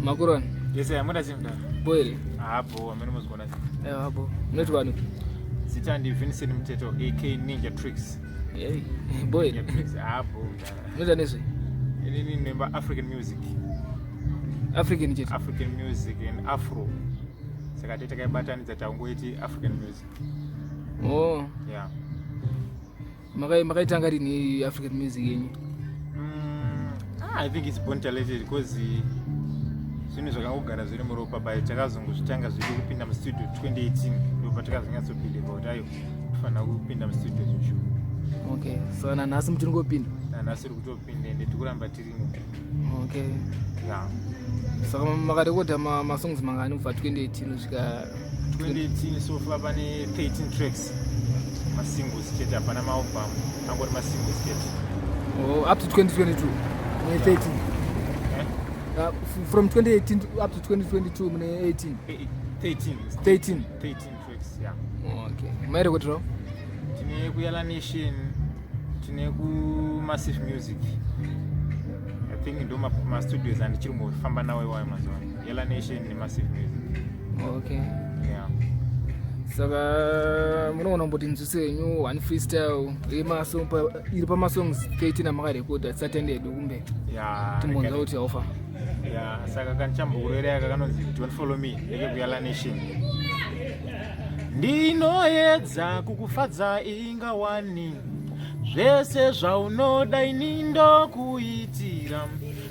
Makuron. Yes, I'm not Zimda. Boy. Abo, I'm not going to. Abo. Not one. Sitandi Vincent Mteto, AK Ninja Tricks. Hey, boy. Ninja Tricks. Abo. Not an issue. Any number African music. African music and Afro. Sakateka button that I'm waiting African music. Oh. Yeah. Magai tangari ni African music yenye. I think it's born talented because zvinhu zvakangogara zviri muropa by takazongozvitanga zviri kupinda mustudio 2018 ndopatika zvinyatsopindika kuti ayo kufanira kupinda mustudio zvishu. Okay, so nanhasi muchiri ngopinda? Nanhasi tiri kutopinda ende tikuramba tirimo. Okay. Yeah. Saka makarekodha masongs mangani kubva 2018 kusvika 2018 so far pane 13 tracks. Masingles chete hapana maalbum, angori masingles chete. Oh, up to 2022. 13. From 2018 up to 2022, 18. 13 tracks, yeah. Okay. Maire kutro? Tine kuyala nation, tine ku massive music. I think ndo ma studios and chirimo famba nawe wa Amazon. Yala nation ni massive music. Okay. Yeah. Saka munoona mboti nzuse yenyu one freestyle iri pamasongs 13 amakarekodha tisatended kumbe timbonza kuti aufa. Saka kanichambokurereka kanonzi Don't Follow Me ndeke kuyala nation. Ndinoedza kukufadza inga wani zvese zvaunoda ini ndokuitira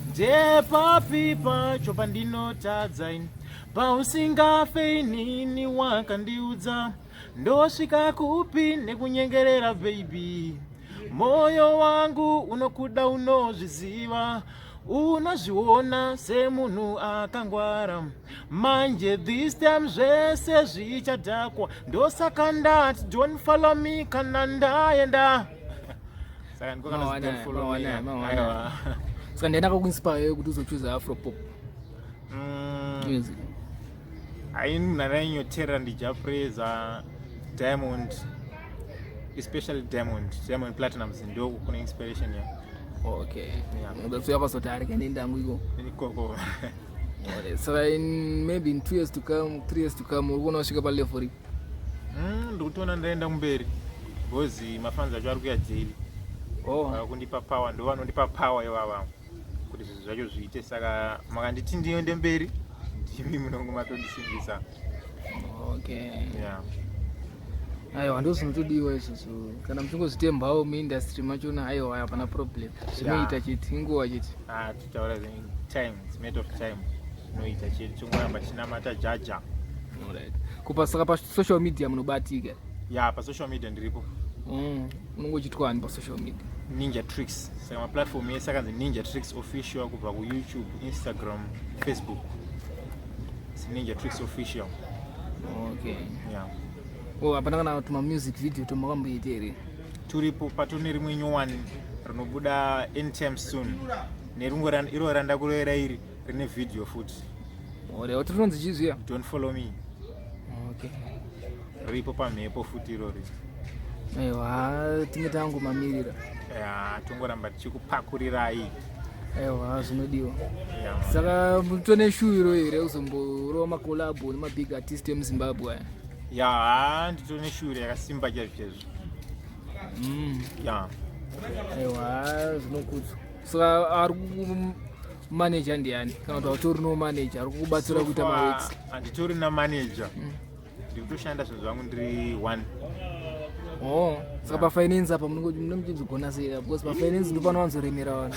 ndepapi pacho pandinotadza ini pausingafe inini wakandiudza ndosvika kupi nekunyengerera baby moyo wangu unokuda unozviziva unozviona semunhu akangwara manje this time zvese zvichadhakwa ndosaka ndati don't follow me kana ndaenda. Saka ndikokanzi don't follow me. Saka ndaenda kakuinspire kuti uzochoose afropop music. Ainunharainyoteerera ndichapraiza Diamond, especially Diamond Platinums ndo kune inspiration ya. Okay. That's why nendangu iko. Ikoko. So maybe in 2 years to come, 3 years to come, we're going to swika pa level ri. Ndikutona ndaenda kumberi. Because mafans acho ari kuya jail. Kundipa power ndo vanondipa power yevava. Kuti zvinhu zvacho zviite saka makanditi ndiende mberi. Ndimi munongo matondisimbisa. Okay. Yeah. Aiwa ndozvinotodiwa izvozvo kana muchingozvitembawo muindustry machona aiwa hapana problem zvinoita chete inguva chete. Tichaura time, it's made of time. Zvinoita chete chongoramba chinamata jaja. Alright. Kupa saka pa social media munobatika? Yeah, pa social media ndiripo. Unongochitwa ani pa social media? Ninja Tricks. Saka ma platform yese akanzi Ninja Tricks official kubva ku YouTube, Instagram, Facebook. It's Ninja Tricks official. Okay. Yeah. Hapana kana tuma music video tomakamboita here? Turipo patune rimwe nyowani rinobuda anytime soon. Nerungo iro randa kurera iri rine video futi. What rinonzi chizviya? Don't Follow Me. Okay. Ripo pamhepo futi irori. Aiwa tinge tangomamirira. Tongoramba tichikupakurirai. Aiwa zvinodiwa. Saka mutone shuwiro here uzomborova makolabo nemabig artist emuZimbabwe aya? Nditone shure yakasimba chaizvo. Aiwa zvinokudzwa. Saka ari kumanager ndiani kana kuti autori no manager ari kukubatsira kuita maweeks? Handitori na manager. Ndiri kutoshanda zvinhu zvangu ndiri one. Saka pafinance apa munomuchidzigona sei? Because pafinance ndipo panowanzoremera vanhu.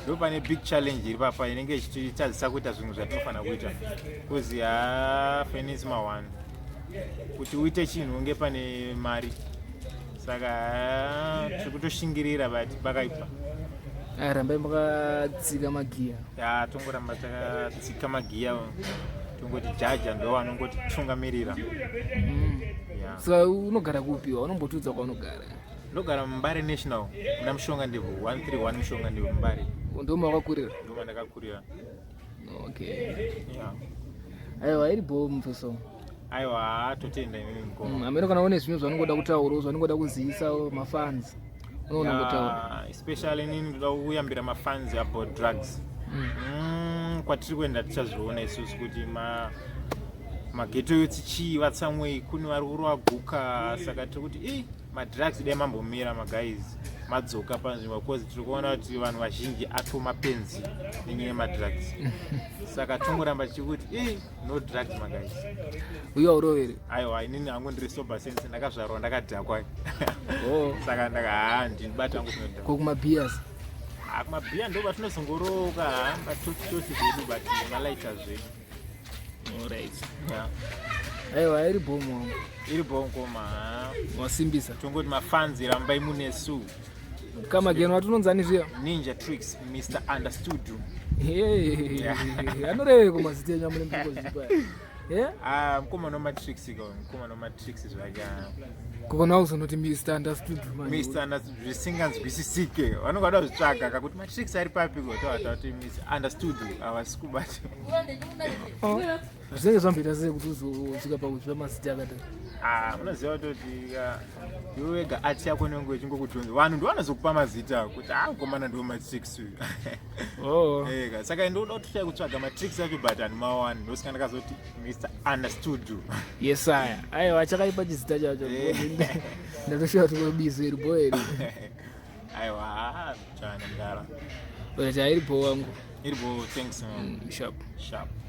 Ndo pane big challenge iri papa inenge ichitadzisa kuita zvinhu zvatinofanira kuita. Because finance ma1 kuti uite chinhu unge pane mari. Saka tiri kutoshingirira bati pakaipa. Rambai makatsika magiya? Tongoramba takatsika magiya. Tongoti jaja ndo vanongoti tungamirira. Saka unogara kupi? Unombotudza kwaunogara? Ndogara Mbare National. Muna mushonga ndebvu 131 mushonga ndebvu Mbare. Ndo makakurira? Ndo mandakakurira. Okay. Aiwa iri bomb so. Aiwa totenda inini mukoma. Ameno kana une zvinhu zvaunongoda kutaura, zvaunongoda kuzivisa mafans. Unoona kutaura. Especially nini ndoda kuyambira mafans about drugs. kwatiri kuenda tichazoona isusu kuti mageto yotsi chii vatsamwei kune vari kurova guka saka tiri kuti madrugs dai mambomira maguys madzoka panzvimbo cause tiri kuona kuti vanhu vazhinji atomapenzi nenyaya yemadrugs saka tongoramba tichikuti no drugs maguys uyo urovere aiwa inini hangu ndiri sober sense ndakazvarwa ndakadhakwa saka ndinibata hangu tinodhakwa kokumabhias kumabhiya ndo patinozongoroka matotitosi zvedu but malaita zvedu alright yeah. aiwa iri bomo iri bonkoma wasimbisa tongoti mafanzi rambai munesu kamageno atinonzani zviya ninja tricks Mr. Understood anoreve kumazita enyu amunembokozvipa mukoma nomatricks zvake kokona uzonoti Mr. Understood zvisinganzwisisike vanonga vada kuzvitsvaga kakuti matricks ari papi kotavatati Mr. Understood havasi kubati zvinenge zvamboita sei kuti uzosvika pakuzvipa mazita akadai unoziva kutoti iwe wega ati yako nengo ichingokutonza vanhu ndovanozokupa mazita kuti mukomana ndo matricks uyu saka ndoda kutoshaya kutsvaga matricks acho but handimawani ndosika ndakazoti Mr. Understood yes aya aiwa chakaipa chizita chacho ndatoshuva tikobizo iribo iri aiwa chana ndara but iribo wangu iribo thanks sharp